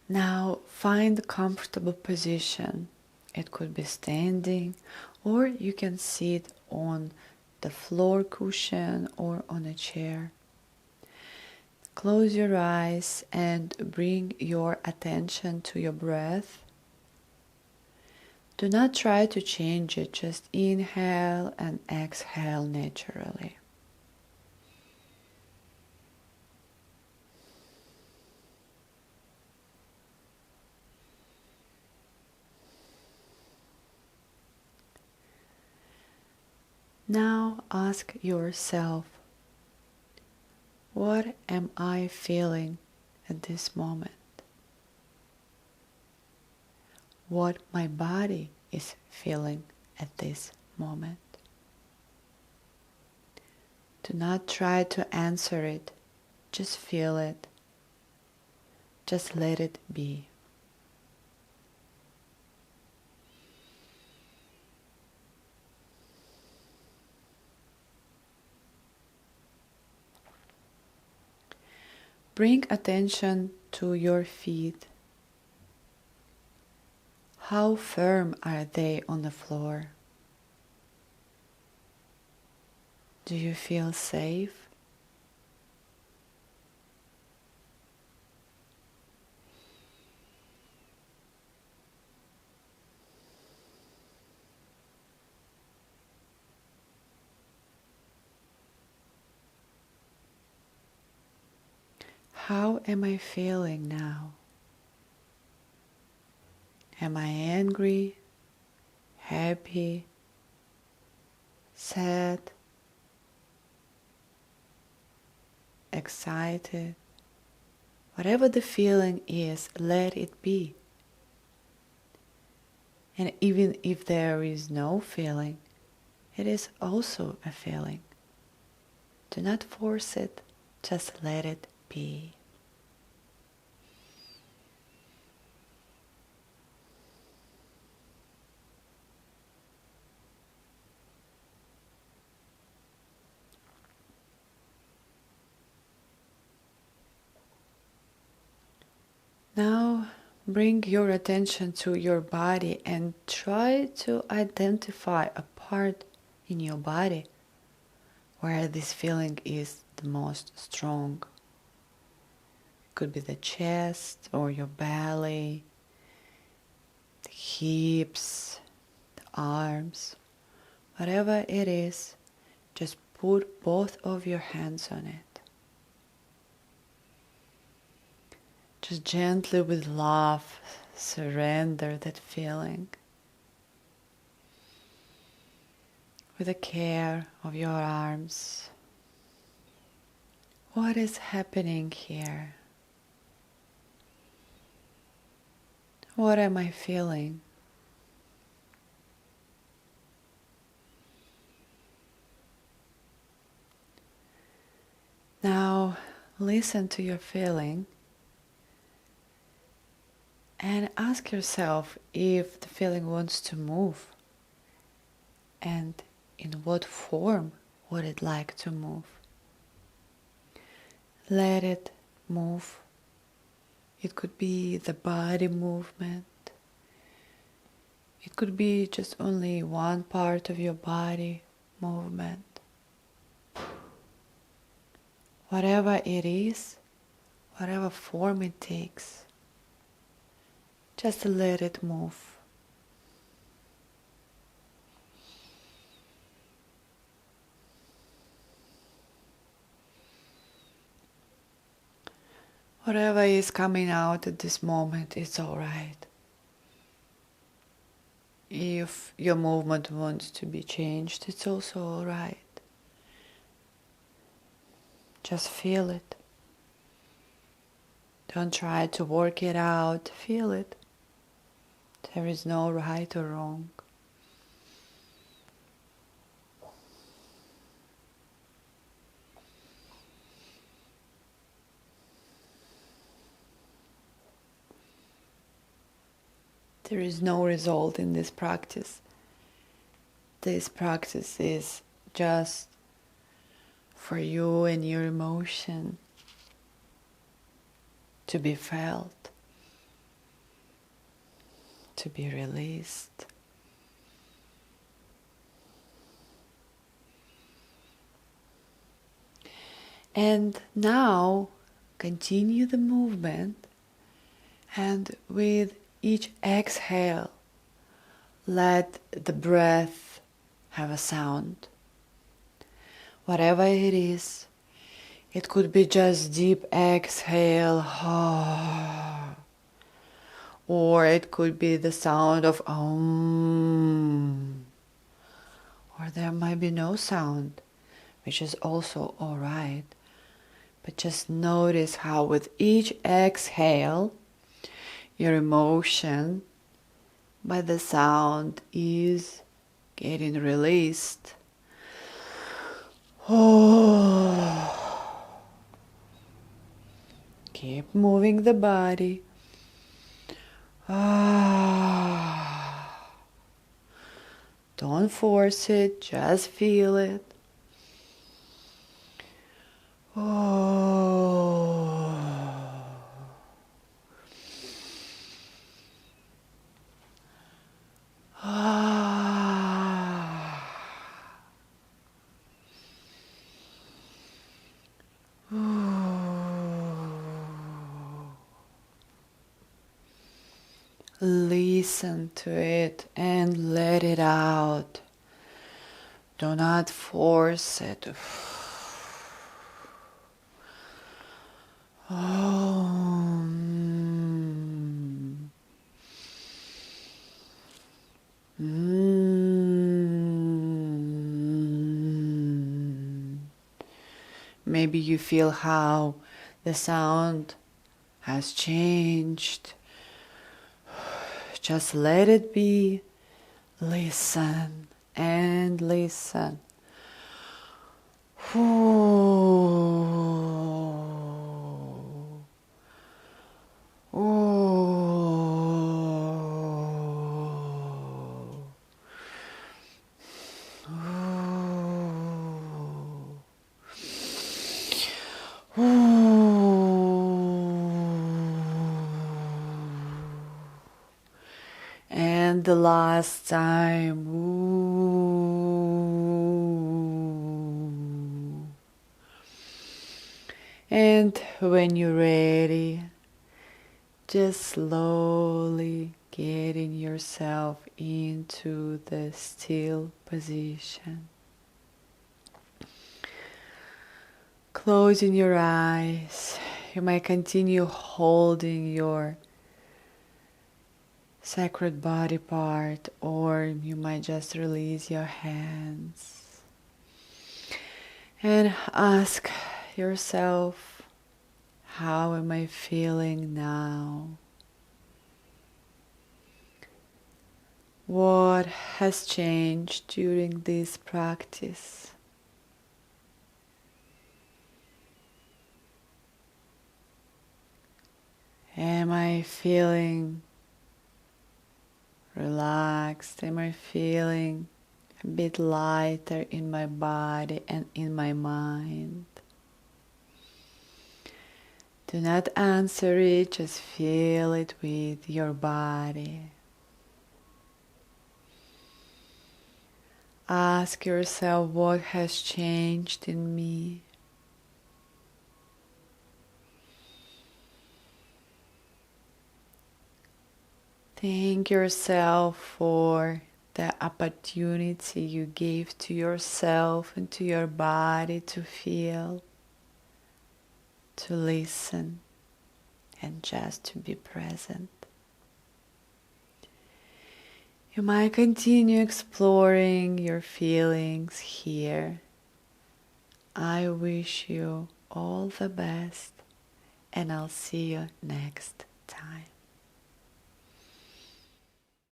Now find a comfortable position. It could be standing, or you can sit on the floor cushion or on a chair. Close your eyes and bring your attention to your breath. Do not try to change it, just inhale and exhale naturally. Now ask yourself, what am I feeling at this moment? What my body is feeling at this moment. Do not try to answer it, just feel it. Just let it be. Bring attention to your feet. How firm are they on the floor? Do you feel safe? How am I feeling now? Am I angry, happy, sad, excited? Whatever the feeling is, let it be. And even if there is no feeling, it is also a feeling. Do not force it, just let it be. Now bring your attention to your body and try to identify a part in your body where this feeling is the most strong. It could be the chest or your belly, the hips, the arms, whatever it is, just put both of your hands on it. Just gently with love, surrender that feeling. With the care of your arms. What is happening here? What am I feeling? Now listen to your feeling. And ask yourself if the feeling wants to move and in what form would it like to move. Let it move. It could be the body movement. It could be just only one part of your body movement. Whatever it is, whatever form it takes, just let it move. Whatever is coming out at this moment, it's all right. If your movement wants to be changed, it's also all right. Just feel it. Don't try to work it out, feel it. There is no right or wrong. There is no result in this practice. This practice is just for you and your emotion to be felt. to be released. And now continue the movement, and with each exhale, let the breath have a sound. Whatever it is, it could be just deep exhale, or it could be the sound of or there might be no sound, which is also all right. But just notice how with each exhale, your emotion by the sound is getting released. Keep moving the body. Don't force it, just feel it. Listen to it and let it out. Do not force it. Maybe you feel how the sound has changed. Just let it be. Listen and listen. And the last time. And when you're ready, just slowly getting yourself into the still position. Closing your eyes, you might continue holding your sacred body part, or you might just release your hands and ask yourself, how am I feeling now? What has changed during this practice? Am I feeling relaxed? Am I feeling a bit lighter in my body and in my mind? Do not answer it, just feel it with your body. Ask yourself, what has changed in me? Thank yourself for the opportunity you gave to yourself and to your body to feel, to listen, and just to be present. You might continue exploring your feelings here. I wish you all the best, and I'll see you next time.